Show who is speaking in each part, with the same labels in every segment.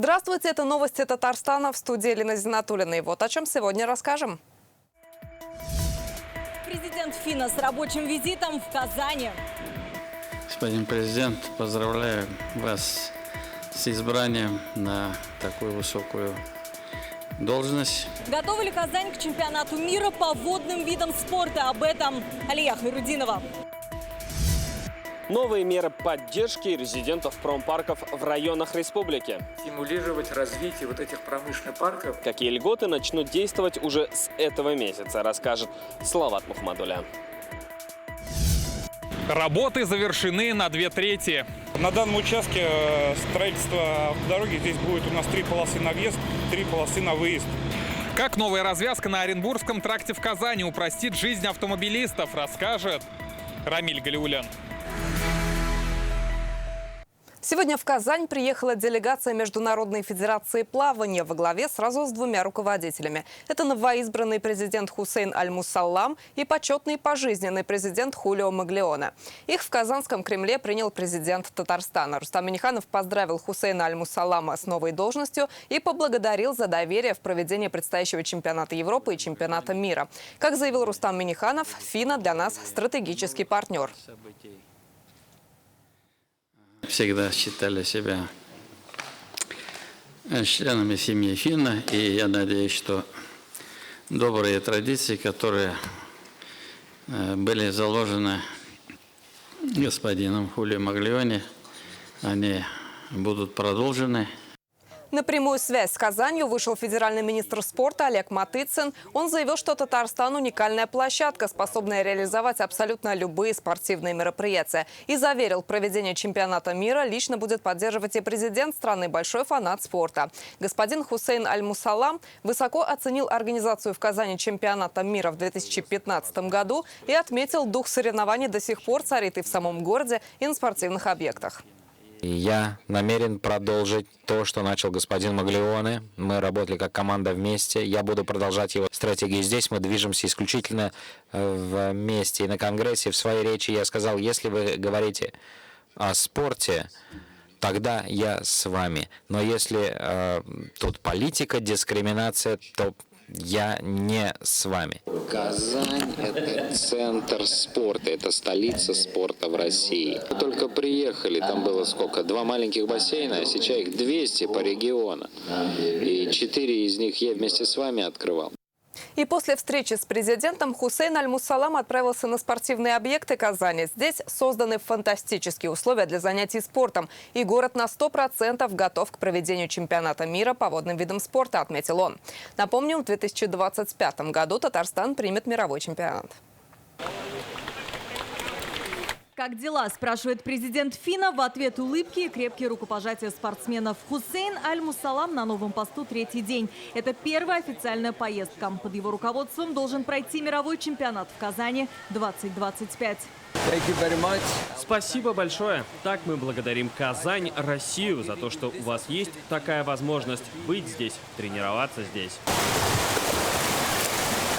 Speaker 1: Здравствуйте, это новости Татарстана, в студии Елена Зинатуллина. И вот о чем сегодня расскажем.
Speaker 2: Президент Фина с рабочим визитом в Казани.
Speaker 3: Господин президент, поздравляю вас с избранием на такую высокую должность.
Speaker 2: Готова ли Казань к чемпионату мира по водным видам спорта? Об этом Алия Хайрудинова.
Speaker 4: Новые меры поддержки резидентов промпарков в районах республики.
Speaker 5: Стимулировать развитие вот этих промышленных парков.
Speaker 4: Какие льготы начнут действовать уже с этого месяца, расскажет Салават Мухаммадулян.
Speaker 6: Работы завершены на 2/3.
Speaker 7: На данном участке строительства автодороги здесь будет у нас 3 полосы на въезд, 3 полосы на выезд.
Speaker 6: Как новая развязка на Оренбургском тракте в Казани упростит жизнь автомобилистов, расскажет Рамиль Галиулян.
Speaker 1: Сегодня в Казань приехала делегация Международной федерации плавания во главе сразу с 2 руководителями. Это новоизбранный президент Хусейн Аль-Мусаллам и почетный пожизненный президент Хулио Маглеоне. Их в Казанском Кремле принял президент Татарстана. Рустам Минниханов поздравил Хусейна Аль-Мусаллама с новой должностью и поблагодарил за доверие в проведении предстоящего чемпионата Европы и чемпионата мира. Как заявил Рустам Минниханов, Фина для нас стратегический партнер.
Speaker 3: Всегда считали себя членами семьи Фина, и я надеюсь, что добрые традиции, которые были заложены господином Хулио Маглеоне, они будут продолжены.
Speaker 1: На прямую связь с Казанью вышел федеральный министр спорта Олег Матыцин. Он заявил, что Татарстан – уникальная площадка, способная реализовать абсолютно любые спортивные мероприятия. И заверил, проведение чемпионата мира лично будет поддерживать и президент страны, большой фанат спорта. Господин Хусейн Аль-Мусаллам высоко оценил организацию в Казани чемпионата мира в 2015 году и отметил, дух соревнований до сих пор царит и в самом городе, и на спортивных объектах.
Speaker 8: Я намерен продолжить то, что начал господин Маглеоне. Мы работали как команда вместе. Я буду продолжать его стратегию здесь. Мы движемся исключительно вместе. И на Конгрессе в своей речи я сказал, если вы говорите о спорте, тогда я с вами. Но если тут политика, дискриминация, то я не с вами. Казань – это центр спорта, это столица спорта в России. Мы только приехали, там было сколько? 2 маленьких бассейна, а сейчас их 200 по региону. И 4 из них я вместе с вами открывал.
Speaker 1: И после встречи с президентом Хусейн Аль-Мусаллам отправился на спортивные объекты Казани. Здесь созданы фантастические условия для занятий спортом. И город на 100% готов к проведению чемпионата мира по водным видам спорта, отметил он. Напомним, в 2025 году Татарстан примет мировой чемпионат.
Speaker 2: Как дела, спрашивает президент Фина. В ответ улыбки и крепкие рукопожатия спортсменов. Хусейн Аль-Мусаллам на новом посту 3-й день. Это первая официальная поездка. Под его руководством должен пройти мировой чемпионат в Казани 2025.
Speaker 4: Спасибо большое. Так мы благодарим Казань, Россию за то, что у вас есть такая возможность быть здесь, тренироваться здесь.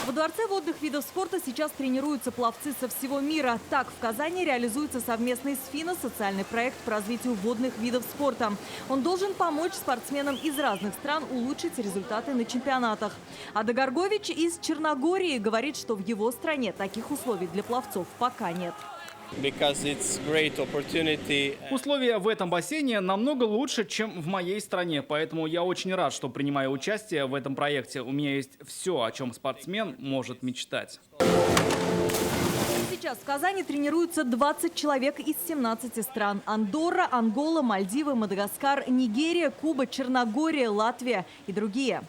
Speaker 2: Во Дворце водных видов спорта сейчас тренируются пловцы со всего мира. Так, в Казани реализуется совместный с Фина социальный проект по развитию водных видов спорта. Он должен помочь спортсменам из разных стран улучшить результаты на чемпионатах. А Дагоргович из Черногории говорит, что в его стране таких условий для пловцов пока нет.
Speaker 9: Условия в этом бассейне намного лучше, чем в моей стране, поэтому я очень рад, что принимаю участие в этом проекте. У меня есть все, о чем спортсмен может мечтать.
Speaker 2: Сейчас в Казани тренируются 20 человек из 17 стран. Андорра, Ангола, Мальдивы, Мадагаскар, Нигерия, Куба, Черногория, Латвия и другие.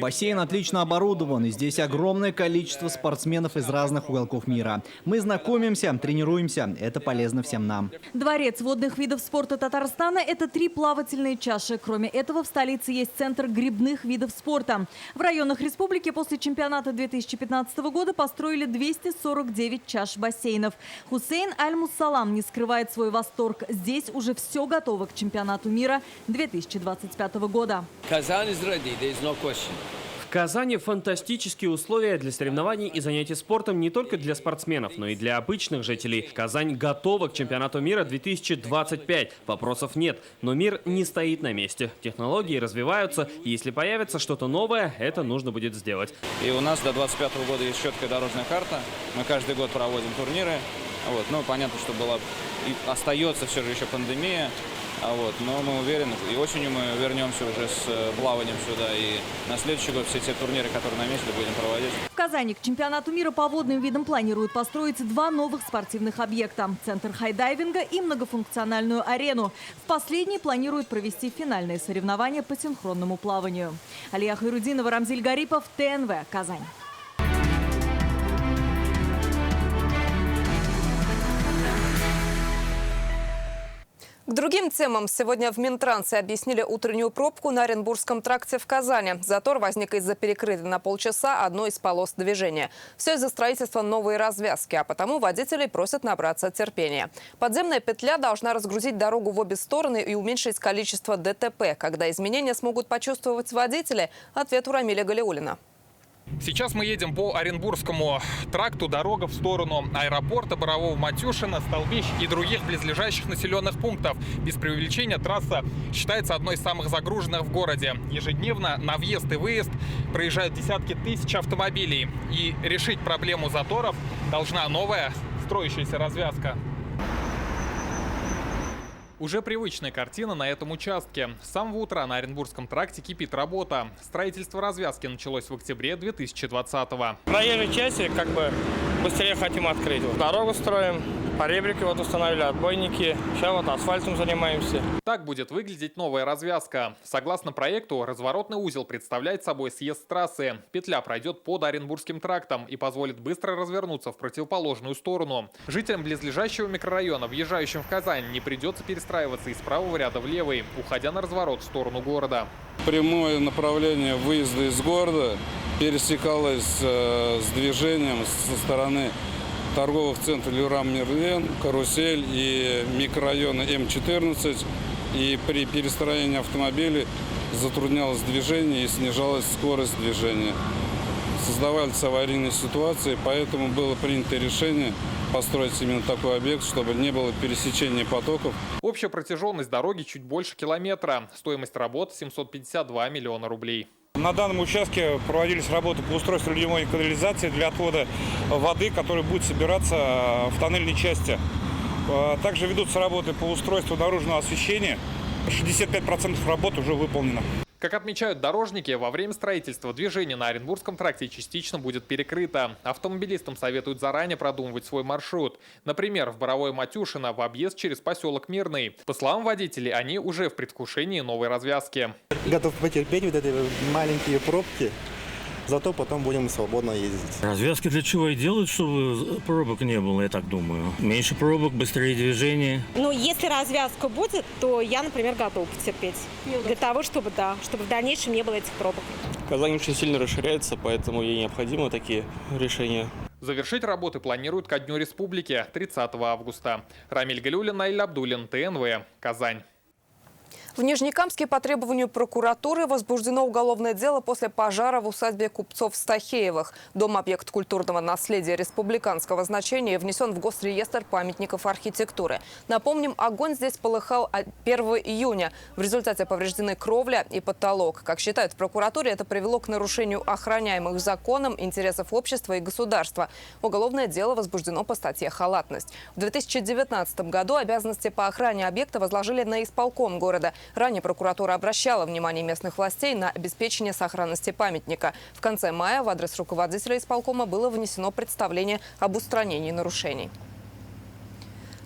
Speaker 10: Бассейн отлично оборудован, и здесь огромное количество спортсменов из разных уголков мира. Мы знакомимся, тренируемся. Это полезно всем нам.
Speaker 2: Дворец водных видов спорта Татарстана – это 3 плавательные чаши. Кроме этого, в столице есть центр гребных видов спорта. В районах республики после чемпионата 2015 года построили 249 чаш бассейнов. Хусейн Аль-Мусаллам не скрывает свой восторг. Здесь уже все готово к чемпионату мира 2025 года.
Speaker 5: Казань
Speaker 4: Казани фантастические условия для соревнований и занятий спортом не только для спортсменов, но и для обычных жителей. Казань готова к чемпионату мира 2025. Вопросов нет, но мир не стоит на месте. Технологии развиваются, и если появится что-то новое, это нужно будет сделать.
Speaker 11: И у нас до 2025 года есть четкая дорожная карта. Мы каждый год проводим турниры. Ну, понятно, что была и остается все же еще пандемия. Но мы уверены, и осенью мы вернемся уже с плаванием сюда. И на следующий год все те турниры, которые наметили, будем проводить.
Speaker 2: В Казани к чемпионату мира по водным видам планируют построить 2 новых спортивных объекта – центр хайдайвинга и многофункциональную арену. В последней планируют провести финальные соревнования по синхронному плаванию. Алия Хайрудинова, Рамзиль Гарипов, ТНВ, Казань.
Speaker 1: К другим темам. Сегодня в Минтрансе объяснили утреннюю пробку на Оренбургском тракте в Казани. Затор возник из-за перекрытой на полчаса одной из полос движения. Все из-за строительства новой развязки, а потому водителей просят набраться терпения. Подземная петля должна разгрузить дорогу в обе стороны и уменьшить количество ДТП. Когда изменения смогут почувствовать водители? Ответ у Рамиля Галиуллина.
Speaker 6: Сейчас мы едем по Оренбургскому тракту. Дорога в сторону аэропорта, Борового-Матюшина, Столбищ и других близлежащих населенных пунктов. Без преувеличения, трасса считается одной из самых загруженных в городе. Ежедневно на въезд и выезд проезжают десятки тысяч автомобилей. И решить проблему заторов должна новая строящаяся развязка. Уже привычная картина на этом участке. С самого утра на Оренбургском тракте кипит работа. Строительство развязки началось в октябре 2020-го.
Speaker 12: В проезжей части быстрее хотим открыть. Дорогу строим, поребрики установили, отбойники. Сейчас асфальтом занимаемся.
Speaker 6: Так будет выглядеть новая развязка. Согласно проекту, разворотный узел представляет собой съезд с трассы. Петля пройдет под Оренбургским трактом и позволит быстро развернуться в противоположную сторону. Жителям близлежащего микрорайона, въезжающим в Казань, не придется перестраиваться из правого ряда в левый, уходя на разворот в сторону города.
Speaker 13: Прямое направление выезда из города пересекалось с движением со стороны торговых центров Лерам-Мерлен, Карусель и микрорайона М14. И при перестроении автомобилей затруднялось движение и снижалась скорость движения. Создавались аварийные ситуации, поэтому было принято решение построить именно такой объект, чтобы не было пересечения потоков.
Speaker 6: Общая протяженность дороги чуть больше километра. Стоимость работ 752 миллиона рублей.
Speaker 7: На данном участке проводились работы по устройству ливневой канализации для отвода воды, которая будет собираться в тоннельной части. Также ведутся работы по устройству наружного освещения. 65% работ уже выполнено.
Speaker 6: Как отмечают дорожники, во время строительства движение на Оренбургском тракте частично будет перекрыто. Автомобилистам советуют заранее продумывать свой маршрут. Например, в Боровое-Матюшино в объезд через поселок Мирный. По словам водителей, они уже в предвкушении новой развязки.
Speaker 14: Готов потерпеть вот эти маленькие пробки. Зато потом будем свободно ездить.
Speaker 15: Развязки для чего и делают, чтобы пробок не было, я так думаю. Меньше пробок, быстрее движение.
Speaker 16: Если развязка будет, то я, например, готова потерпеть. Для того, чтобы в дальнейшем не было этих пробок.
Speaker 12: Казань очень сильно расширяется, поэтому ей необходимы такие решения.
Speaker 6: Завершить работы планируют ко Дню Республики 30 августа. Рамиль Галиуллин, Наиль Абдуллин, ТНВ, Казань.
Speaker 1: В Нижнекамске по требованию прокуратуры возбуждено уголовное дело после пожара в усадьбе купцов Стахеевых. Дом-объект культурного наследия республиканского значения внесен в Госреестр памятников архитектуры. Напомним, огонь здесь полыхал 1 июня. В результате повреждены кровля и потолок. Как считают в прокуратуре, это привело к нарушению охраняемых законом интересов общества и государства. Уголовное дело возбуждено по статье «Халатность». В 2019 году обязанности по охране объекта возложили на исполком города. Ранее прокуратура обращала внимание местных властей на обеспечение сохранности памятника. В конце мая в адрес руководителя исполкома было внесено представление об устранении нарушений.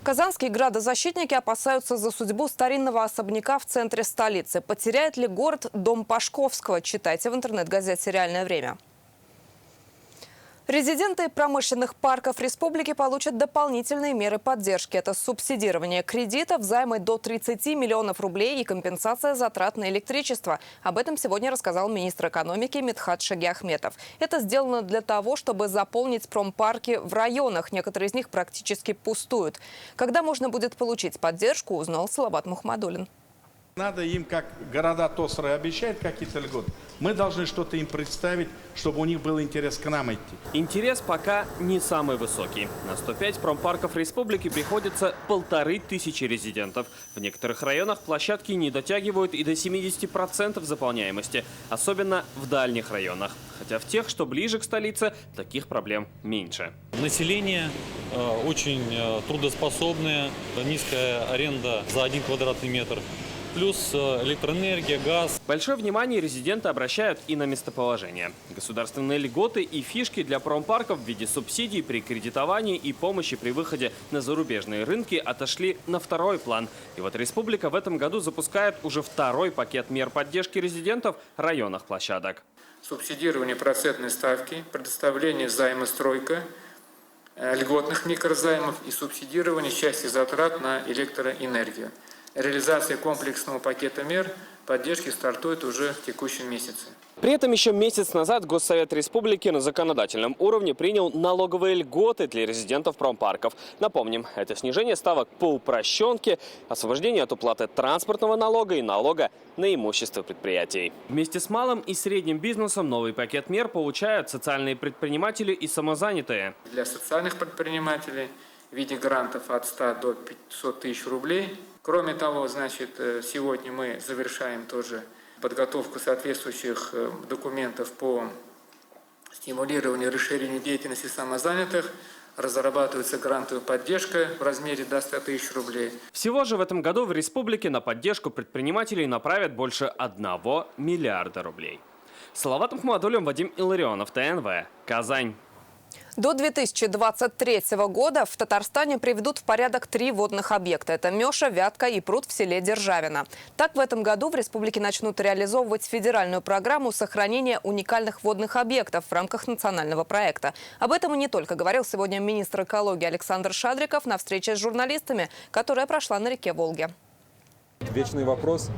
Speaker 1: Казанские градозащитники опасаются за судьбу старинного особняка в центре столицы. Потеряет ли город дом Пашковского? Читайте в интернет-газете «Реальное время». Резиденты промышленных парков республики получат дополнительные меры поддержки. Это субсидирование кредитов, займы до 30 миллионов рублей и компенсация затрат на электричество. Об этом сегодня рассказал министр экономики Мидхат Шагиахметов. Это сделано для того, чтобы заполнить промпарки в районах. Некоторые из них практически пустуют. Когда можно будет получить поддержку, узнал Салават Мухаммадуллин.
Speaker 17: Надо им, как города Тосры обещают какие-то льготы, мы должны что-то им представить, чтобы у них был интерес к нам идти.
Speaker 4: Интерес пока не самый высокий. На 105 промпарков республики приходится 1500 резидентов. В некоторых районах площадки не дотягивают и до 70% заполняемости, особенно в дальних районах. Хотя в тех, что ближе к столице, таких проблем меньше.
Speaker 18: Население очень трудоспособное, низкая аренда за 1 квадратный метр. Плюс электроэнергия, газ.
Speaker 4: Большое внимание резиденты обращают и на местоположение. Государственные льготы и фишки для промпарков в виде субсидий при кредитовании и помощи при выходе на зарубежные рынки отошли на второй план. И вот республика в этом году запускает уже второй пакет мер поддержки резидентов в районах площадок.
Speaker 5: Субсидирование процентной ставки, предоставление займа «Стройка», льготных микрозаймов и субсидирование части затрат на электроэнергию. Реализация комплексного пакета мер поддержки стартует уже в текущем месяце.
Speaker 4: При этом еще месяц назад Госсовет Республики на законодательном уровне принял налоговые льготы для резидентов промпарков. Напомним, это снижение ставок по упрощенке, освобождение от уплаты транспортного налога и налога на имущество предприятий. Вместе с малым и средним бизнесом новый пакет мер получают социальные предприниматели и самозанятые.
Speaker 5: Для социальных предпринимателей в виде грантов от 100 до 500 тысяч рублей. Кроме того, сегодня мы завершаем тоже подготовку соответствующих документов по стимулированию и расширению деятельности самозанятых. Разрабатывается грантовая поддержка в размере до 100 тысяч рублей.
Speaker 4: Всего же в этом году в республике на поддержку предпринимателей направят больше 1 миллиарда рублей. Салават Мухаммадуллин, Вадим Илларионов, ТНВ, Казань.
Speaker 1: До 2023 года в Татарстане приведут в порядок 3 водных объекта. Это Мёша, Вятка и пруд в селе Державино. Так, в этом году в республике начнут реализовывать федеральную программу сохранения уникальных водных объектов в рамках национального проекта. Об этом и не только говорил сегодня министр экологии Александр Шадриков на встрече с журналистами, которая прошла на реке Волге.
Speaker 19: Вечный вопрос: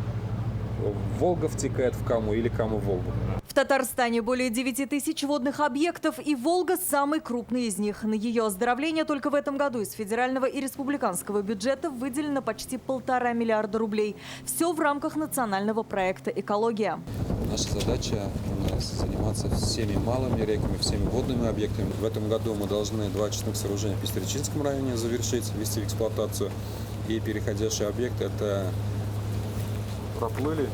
Speaker 19: Волга втекает в Каму или Кама в Волгу?
Speaker 2: В Татарстане более 9000 водных объектов, и Волга самый крупный из них. На ее оздоровление только в этом году из федерального и республиканского бюджета выделено почти 1,5 миллиарда рублей. Все в рамках национального проекта «Экология».
Speaker 19: Наша задача у нас заниматься всеми малыми реками, всеми водными объектами. В этом году мы должны 2 очистных сооружения в Пестричинском районе завершить, ввести в эксплуатацию. И переходящий объект — это проплыли.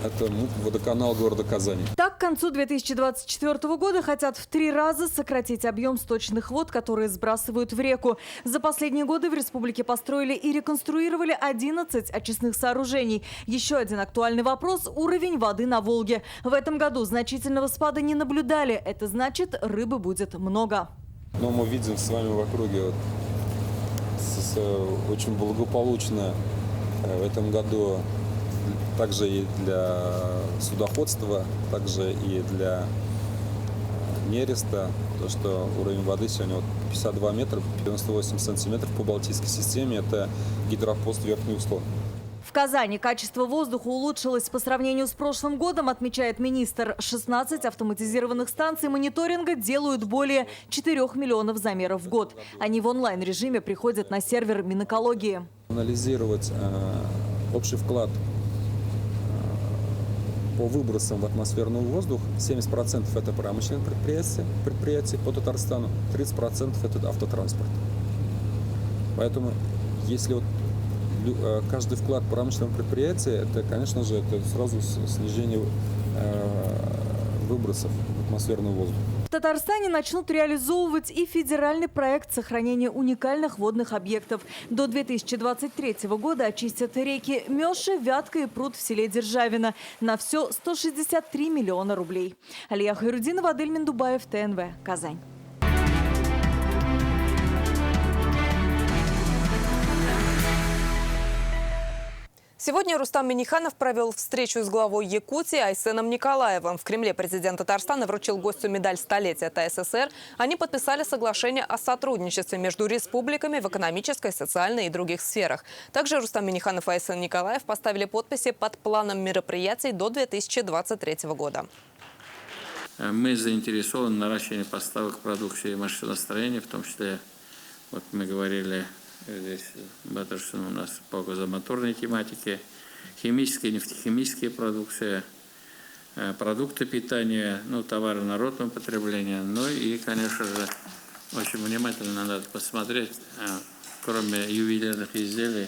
Speaker 19: Это водоканал города Казани.
Speaker 2: Так, к концу 2024 года хотят в 3 раза сократить объем сточных вод, которые сбрасывают в реку. За последние годы в республике построили и реконструировали 11 очистных сооружений. Еще один актуальный вопрос – уровень воды на Волге. В этом году значительного спада не наблюдали. Это значит, рыбы будет много.
Speaker 19: Но мы видим с вами в округе очень благополучно в этом году также и для судоходства, также и для нереста, то, что уровень воды сегодня 52 метра, 98 сантиметров по Балтийской системе, это гидропост Верхний Услон.
Speaker 2: В Казани качество воздуха улучшилось по сравнению с прошлым годом, отмечает министр. 16 автоматизированных станций мониторинга делают более 4 миллионов замеров в год. Они в онлайн-режиме приходят на сервер Минэкологии.
Speaker 19: Анализировать общий вклад по выбросам в атмосферный воздух. 70% это промышленные предприятия по Татарстану, 30% это автотранспорт. Поэтому если каждый вклад промышленного предприятия, это, конечно же, это сразу снижение выбросов в атмосферный воздух.
Speaker 2: В Татарстане начнут реализовывать и федеральный проект сохранения уникальных водных объектов. До 2023 года очистят реки Мёша, Вятка и пруд в селе Державино. На все 163 миллиона рублей. Алия Хайрудинова, Адель Миндубаев, ТНВ, Казань.
Speaker 1: Сегодня Рустам Минниханов провел встречу с главой Якутии Айсеном Николаевым. В Кремле президент Татарстана вручил гостю медаль столетия ТССР. Они подписали соглашение о сотрудничестве между республиками в экономической, социальной и других сферах. Также Рустам Минниханов и Айсен Николаев поставили подписи под планом мероприятий до 2023 года.
Speaker 3: Мы заинтересованы в наращивании поставок продукции машиностроения, в том числе, вот мы говорили, здесь Батаршин у нас по газомоторной тематике, химические, нефтехимические продукции, продукты питания, ну, товары народного потребления. Ну и, конечно же, очень внимательно надо посмотреть, кроме ювелирных изделий,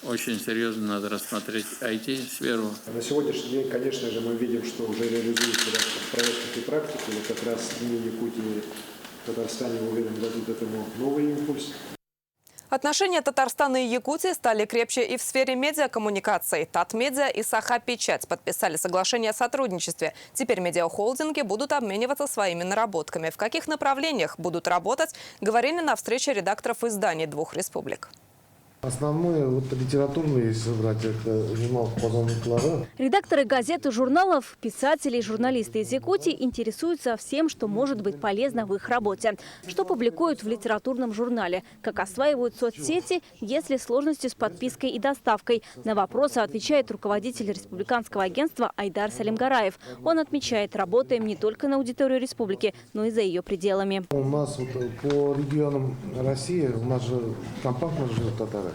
Speaker 3: очень серьезно надо рассмотреть IT-сферу.
Speaker 20: На сегодняшний день, конечно же, мы видим, что уже реализуется ряд проектов и практик. И как раз НИИ Якутии в Татарстане, уверен, дадут этому новый импульс.
Speaker 1: Отношения Татарстана и Якутии стали крепче и в сфере медиакоммуникаций. Татмедиа и Саха-Печать подписали соглашение о сотрудничестве. Теперь медиахолдинги будут обмениваться своими наработками. В каких направлениях будут работать, говорили на встрече редакторов изданий двух республик.
Speaker 21: Основное литературное, если брать, это журнал «Позывной Клара».
Speaker 22: Редакторы газет и журналов, писатели и журналисты из Якутии интересуются всем, что может быть полезно в их работе. Что публикуют в литературном журнале, как осваивают соцсети, есть ли сложности с подпиской и доставкой. На вопросы отвечает руководитель республиканского агентства Айдар Салимгараев. Он отмечает, работаем не только на аудиторию республики, но и за ее пределами.
Speaker 21: У нас по регионам России, у нас же компактно живут татары.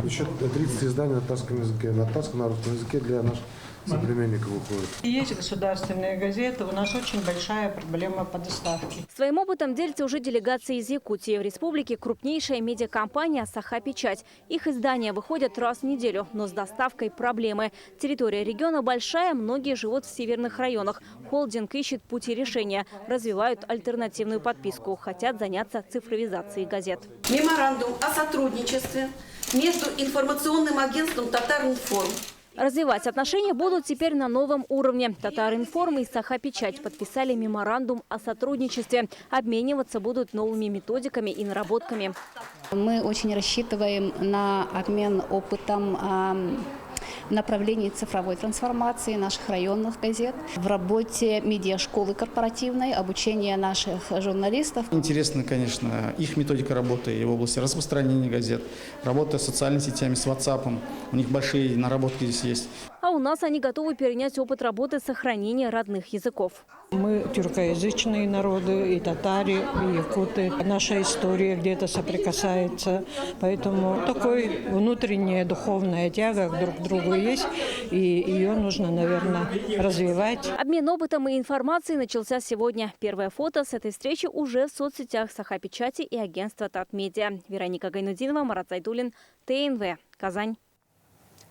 Speaker 21: Еще 30 изданий на татарском языке, на татарском народном языке для наших соплеменников уходит.
Speaker 23: Есть государственные газеты, у нас очень большая проблема по доставке.
Speaker 22: Своим опытом делится уже делегация из Якутии. В республике крупнейшая медиакомпания «Саха-Печать». Их издания выходят раз в неделю, но с доставкой проблемы. Территория региона большая, многие живут в северных районах. Холдинг ищет пути решения, развивают альтернативную подписку, хотят заняться цифровизацией газет.
Speaker 24: Меморандум о сотрудничестве между информационным агентством «Татаринформ».
Speaker 22: Развивать отношения будут теперь на новом уровне. Татаринформ и Саха-Печать подписали меморандум о сотрудничестве. Обмениваться будут новыми методиками и наработками.
Speaker 25: Мы очень рассчитываем на обмен опытом в направлении цифровой трансформации наших районных газет, в работе медиашколы корпоративной, обучение наших журналистов.
Speaker 9: Интересно, конечно, их методика работы в области распространения газет, работа с социальными сетями, с WhatsApp. У них большие наработки здесь есть.
Speaker 22: А у нас они готовы перенять опыт работы сохранения родных языков.
Speaker 23: Мы тюркоязычные народы, и татари, и якуты. Наша история где-то соприкасается. Поэтому такой внутренняя духовная тяга друг к другу есть. И ее нужно, наверное, развивать.
Speaker 22: Обмен опытом и информацией начался сегодня. Первое фото с этой встречи уже в соцсетях Саха-Печати и агентства Татмедиа. Вероника Гайнудинова, Марат Зайдуллин, ТНВ, Казань.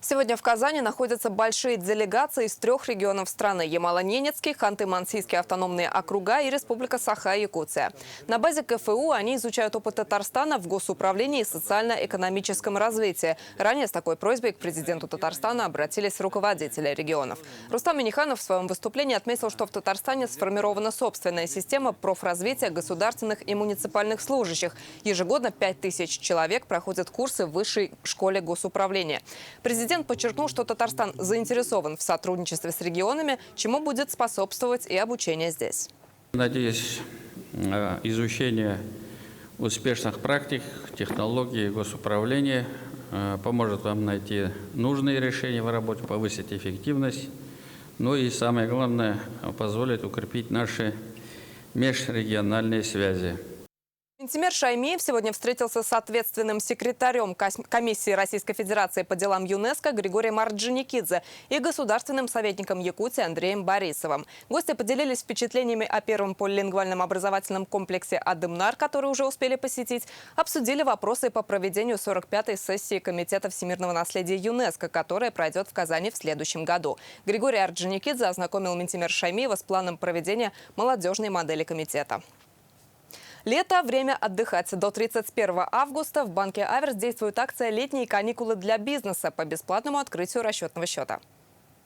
Speaker 1: Сегодня в Казани находятся большие делегации из 3 регионов страны – Ямало-Ненецкий, Ханты-Мансийские автономные округа и Республика Саха-Якутия. На базе КФУ они изучают опыт Татарстана в госуправлении и социально-экономическом развитии. Ранее с такой просьбой к президенту Татарстана обратились руководители регионов. Рустам Минниханов в своем выступлении отметил, что в Татарстане сформирована собственная система профразвития государственных и муниципальных служащих. Ежегодно 5000 человек проходят курсы в высшей школе госуправления. Президент подчеркнул, что Татарстан заинтересован в сотрудничестве с регионами, чему будет способствовать и обучение здесь.
Speaker 3: Надеюсь, изучение успешных практик, технологий госуправления поможет вам найти нужные решения в работе, повысить эффективность, ну и самое главное, позволит укрепить наши межрегиональные связи.
Speaker 1: Минтимер Шаймиев сегодня встретился с ответственным секретарем Комиссии Российской Федерации по делам ЮНЕСКО Григорием Орджоникидзе и государственным советником Якутии Андреем Борисовым. Гости поделились впечатлениями о первом полилингвальном образовательном комплексе «Адымнар», который уже успели посетить, обсудили вопросы по проведению 45-й сессии Комитета всемирного наследия ЮНЕСКо, которая пройдет в Казани в следующем году. Григорий Орджоникидзе ознакомил Минтимер Шаймиева с планом проведения молодежной модели комитета. Лето – время отдыхать. До 31 августа в банке «Аверс» действует акция «Летние каникулы для бизнеса» по бесплатному открытию расчетного счета.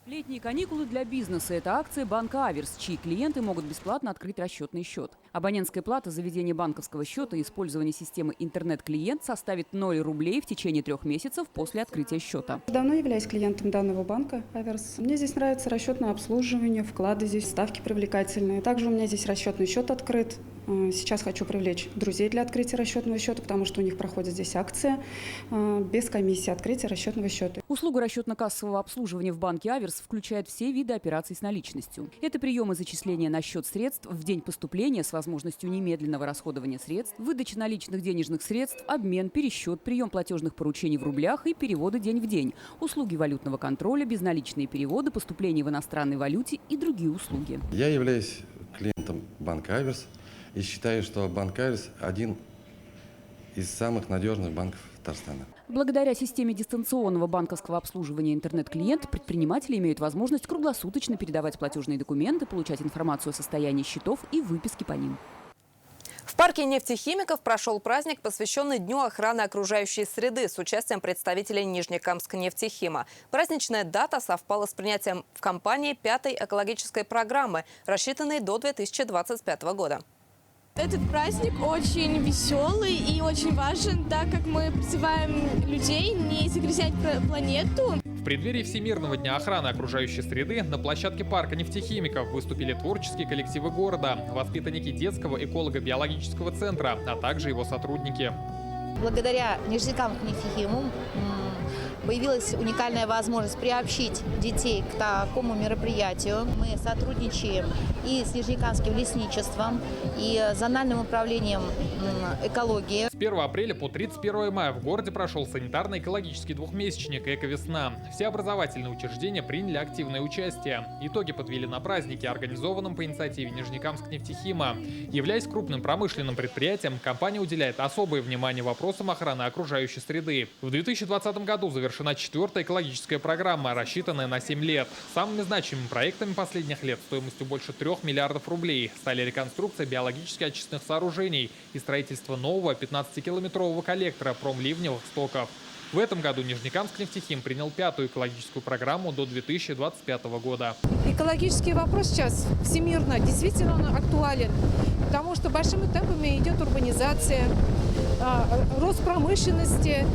Speaker 26: Летние каникулы для бизнеса – это акция банка «Аверс», чьи клиенты могут бесплатно открыть расчетный счет. Абонентская плата за ведение банковского счета и использование системы «Интернет-клиент» составит 0 рублей в течение 3 месяцев после открытия счета.
Speaker 27: Давно являюсь клиентом данного банка «Аверс». Мне здесь нравится расчетное обслуживание, вклады здесь, ставки привлекательные. Также у меня здесь расчетный счет открыт. Сейчас хочу привлечь друзей для открытия расчетного счета, потому что у них проходит здесь акция без комиссии открытия расчетного счета.
Speaker 26: Услуга расчетно-кассового обслуживания в банке «Аверс» включает все виды операций с наличностью. Это приемы зачисления на счет средств в день поступления с возможностью немедленного расходования средств, выдача наличных денежных средств, обмен, пересчет, прием платежных поручений в рублях и переводы день в день, услуги валютного контроля, безналичные переводы, поступления в иностранной валюте и другие услуги.
Speaker 7: Я являюсь клиентом банка «Аверс» и считаю, что банк «Аверс» один из самых надежных банков Татарстана.
Speaker 26: Благодаря системе дистанционного банковского обслуживания интернет-клиент, предприниматели имеют возможность круглосуточно передавать платежные документы, получать информацию о состоянии счетов и выписки по ним.
Speaker 1: В парке нефтехимиков прошел праздник, посвященный Дню охраны окружающей среды с участием представителей Нижнекамска-нефтехима. Праздничная дата совпала с принятием в компании 5-й экологической программы, рассчитанной до 2025 года.
Speaker 8: Этот праздник очень веселый и очень важен, так как мы призываем людей не загрязнять планету.
Speaker 6: В преддверии Всемирного дня охраны окружающей среды на площадке парка нефтехимиков выступили творческие коллективы города, воспитанники детского эколого-биологического центра, а также его сотрудники.
Speaker 10: Благодаря Нижнекамску-нефтехиму появилась уникальная возможность приобщить детей к такому мероприятию. Мы сотрудничаем и с Нижнекамским лесничеством, и зональным управлением экологии.
Speaker 6: С 1 апреля по 31 мая в городе прошел санитарно-экологический двухмесячник «Эковесна». Все образовательные учреждения приняли активное участие. Итоги подвели на празднике, организованном по инициативе Нижнекамск-нефтехима. Являясь крупным промышленным предприятием, компания уделяет особое внимание вопросам охраны окружающей среды. В 2020 году завершена 4-я экологическая программа, рассчитанная на 7 лет. Самыми значимыми проектами последних лет стоимостью больше 3 миллиардов рублей стали реконструкция биологически очистных сооружений и строительство нового 15-километрового коллектора промливневых стоков. В этом году Нижнекамск-нефтехим принял 5-ю экологическую программу до 2025 года.
Speaker 11: Экологический вопрос сейчас всемирно действительно он актуален, потому что большими темпами идет урбанизация, рост промышленности.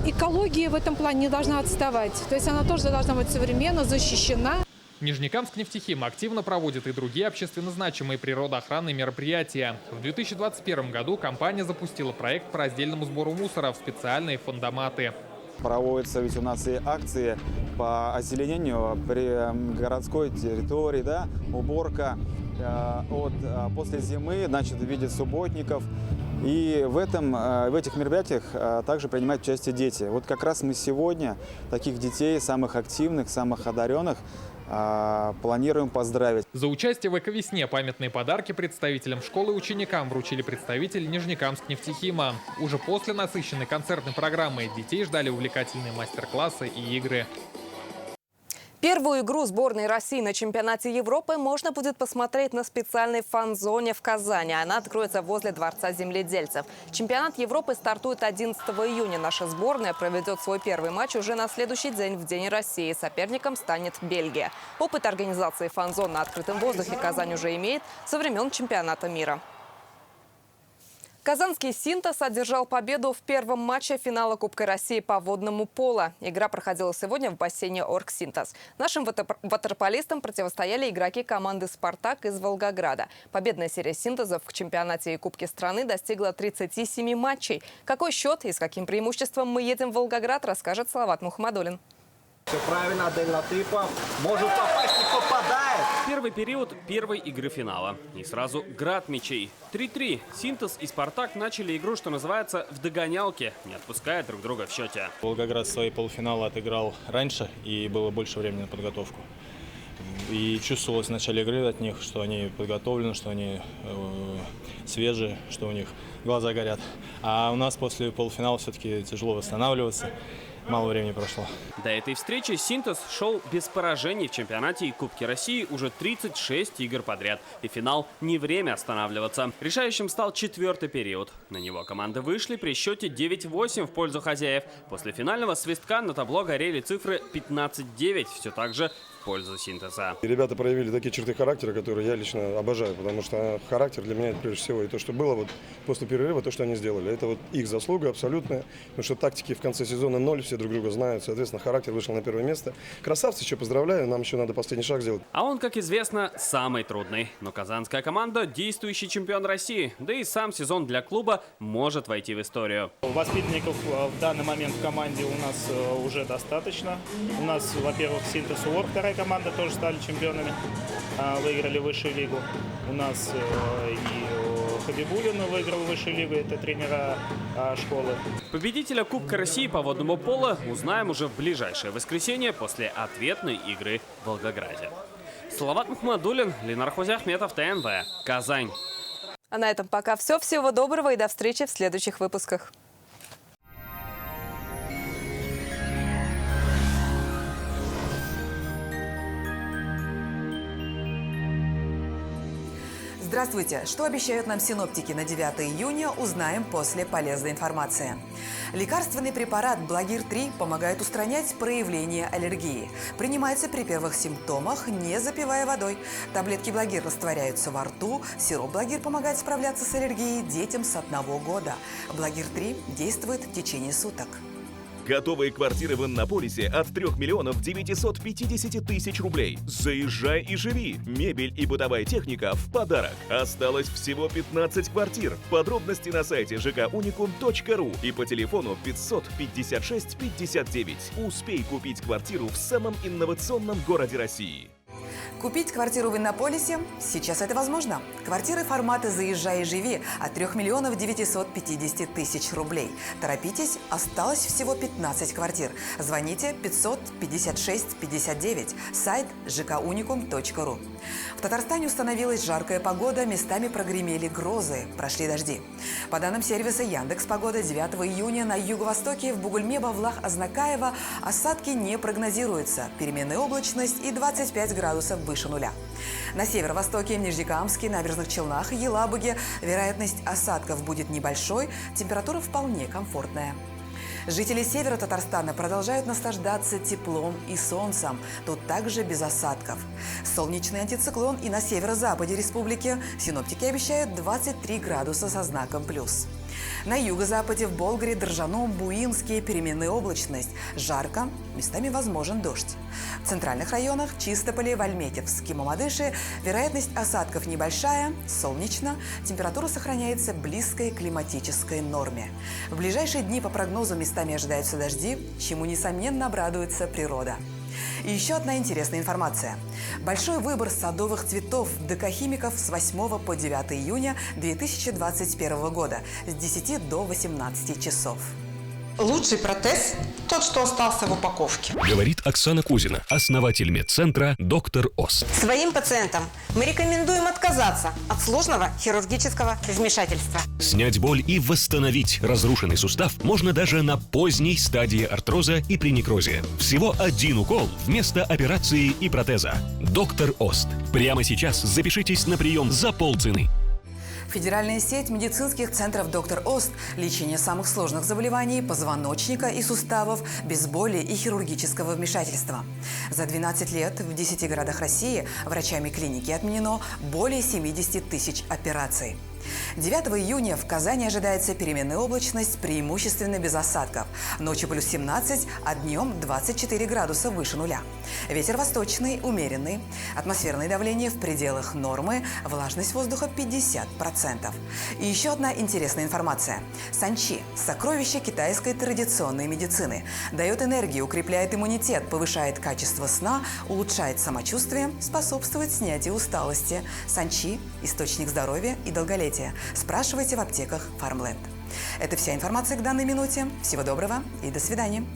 Speaker 11: Экология в этом плане не должна отставать. То есть она тоже должна быть современно защищена.
Speaker 6: Нижнекамск-нефтехим активно проводит и другие общественно значимые природоохранные мероприятия. В 2021 году компания запустила проект по раздельному сбору мусора в специальные фондоматы.
Speaker 13: Проводятся ведь у нас и акции по озеленению при городской территории, да, уборка после зимы, значит, в виде субботников. И в этих мероприятиях также принимают участие дети. Вот как раз мы сегодня таких детей, самых активных, самых одаренных, планируем поздравить.
Speaker 6: За участие в «Эковесне» памятные подарки представителям школы и ученикам вручили представители Нижнекамск-нефтехима. Уже после насыщенной концертной программы детей ждали увлекательные мастер-классы и игры.
Speaker 1: Первую игру сборной России на чемпионате Европы можно будет посмотреть на специальной фан-зоне в Казани. Она откроется возле Дворца земледельцев. Чемпионат Европы стартует 11 июня. Наша сборная проведет свой первый матч уже на следующий день, в День России. Соперником станет Бельгия. Опыт организации фан-зон на открытом воздухе Казань уже имеет со времен чемпионата мира. Казанский «Синтез» одержал победу в первом матче финала Кубка России по водному поло. Игра проходила сегодня в бассейне «Оргсинтез». Нашим ватерполистам противостояли игроки команды «Спартак» из Волгограда. Победная серия «Синтезов» в чемпионате и Кубке страны достигла 37 матчей. Какой счет и с каким преимуществом мы едем в Волгоград, расскажет Салават Мухаммадулин.
Speaker 14: Все правильно, Адель Латыпов может попасть и попадает.
Speaker 4: Первый период первой игры финала. И сразу град мячей. 3-3. «Синтез» и «Спартак» начали игру, что называется, в догонялке, не отпуская друг друга в счете.
Speaker 12: Волгоград свои полуфиналы отыграл раньше и было больше времени на подготовку. И чувствовалось в начале игры от них, что они подготовлены, что они свежие, что у них глаза горят. А у нас после полуфинала все-таки тяжело восстанавливаться. Мало времени прошло.
Speaker 4: До этой встречи «Синтез» шел без поражений в чемпионате и Кубке России уже 36 игр подряд. И финал не время останавливаться. Решающим стал 4-й период. На него команды вышли при счете 9-8 в пользу хозяев. После финального свистка на табло горели цифры 15-9. Все так же в в пользу синтеза.
Speaker 2: Ребята проявили такие черты характера, которые я лично обожаю, потому что характер для меня это прежде всего и то, что было вот после перерыва, то, что они сделали. Это вот их заслуга абсолютная, потому что тактики в конце сезона 0, все друг друга знают, соответственно, характер вышел на первое место. Красавцы, еще поздравляю, нам еще надо последний шаг сделать.
Speaker 4: А он, как известно, самый трудный. Но казанская команда – действующий чемпион России, да и сам сезон для клуба может войти в историю.
Speaker 5: Воспитанников в данный момент в команде у нас уже достаточно. У нас, во-первых, Синтез УОР, вторая команда, тоже стали чемпионами, выиграли высшую лигу. У нас и Хабибулин выиграл высшую лигу, это тренера школы.
Speaker 4: Победителя Кубка России по водному поло узнаем уже в ближайшее воскресенье после ответной игры в Волгограде. Салават Мухмадуллин, Ленар Хузяхметов, ТНВ, Казань.
Speaker 1: А на этом пока все. Всего доброго и до встречи в следующих выпусках.
Speaker 15: Здравствуйте! Что обещают нам синоптики на 9 июня, узнаем после полезной информации. Лекарственный препарат Благир-3 помогает устранять проявления аллергии. Принимается при первых симптомах, не запивая водой. Таблетки Благир растворяются во рту. Сироп Благир помогает справляться с аллергией детям с 1 года. Благир-3 действует в течение суток.
Speaker 16: Готовые квартиры в Иннополисе от 3 миллионов 950 тысяч рублей. Заезжай и живи. Мебель и бытовая техника в подарок. Осталось всего 15 квартир. Подробности на сайте jkunicum.ru и по телефону 556 59. Успей купить квартиру в самом инновационном городе России.
Speaker 15: Купить квартиру в Иннополисе? Сейчас это возможно. Квартиры формата «Заезжай и живи» от 3 миллионов 950 тысяч рублей. Торопитесь, осталось всего 15 квартир. Звоните 556 59. Сайт jkunicum.ru. В Татарстане установилась жаркая погода, местами прогремели грозы, прошли дожди. По данным сервиса Яндекс.Погода, 9 июня на юго-востоке в Бугульме, Бавлах, Азнакаево осадки не прогнозируются. Переменная облачность и 25 градусов выше нуля. На северо-востоке, в Нижнекамске, Набережных Челнах и Елабуге вероятность осадков будет небольшой, температура вполне комфортная. Жители севера Татарстана продолжают наслаждаться теплом и солнцем. Тут также без осадков. Солнечный антициклон и на северо-западе республики синоптики обещают 23 градуса со знаком плюс. На юго-западе, в Болгаре, Држаном, Буинске переменная облачность. Жарко, местами возможен дождь. В центральных районах Чистополе, в Альметьевске, Мамадыше вероятность осадков небольшая, солнечно, температура сохраняется близкой к климатической норме. В ближайшие дни по прогнозу местами ожидаются дожди, чему, несомненно, обрадуется природа. И еще одна интересная информация. Большой выбор садовых цветов ДК-химиков с 8 по 9 июня 2021 года с 10 до 18 часов.
Speaker 17: Лучший протез – тот, что остался в упаковке.
Speaker 18: Говорит Оксана Кузина, основатель медцентра «Доктор Ост».
Speaker 17: Своим пациентам мы рекомендуем отказаться от сложного хирургического вмешательства.
Speaker 18: Снять боль и восстановить разрушенный сустав можно даже на поздней стадии артроза и при некрозе. Всего один укол вместо операции и протеза. «Доктор Ост». Прямо сейчас запишитесь на прием за полцены.
Speaker 15: Федеральная сеть медицинских центров «Доктор Ост» – лечение самых сложных заболеваний позвоночника и суставов без боли и хирургического вмешательства. За 12 лет в 10 городах России врачами клиники отменено более 70 тысяч операций. 9 июня в Казани ожидается переменная облачность, преимущественно без осадков. Ночью плюс 17, а днем 24 градуса выше нуля. Ветер восточный, умеренный. Атмосферное давление в пределах нормы, влажность воздуха 50%. И еще одна интересная информация. Санчи – сокровище китайской традиционной медицины. Дает энергию, укрепляет иммунитет, повышает качество сна, улучшает самочувствие, способствует снятию усталости. Санчи – источник здоровья и долголетия. Спрашивайте в аптеках Farmland. Это вся информация к данной минуте. Всего доброго и до свидания.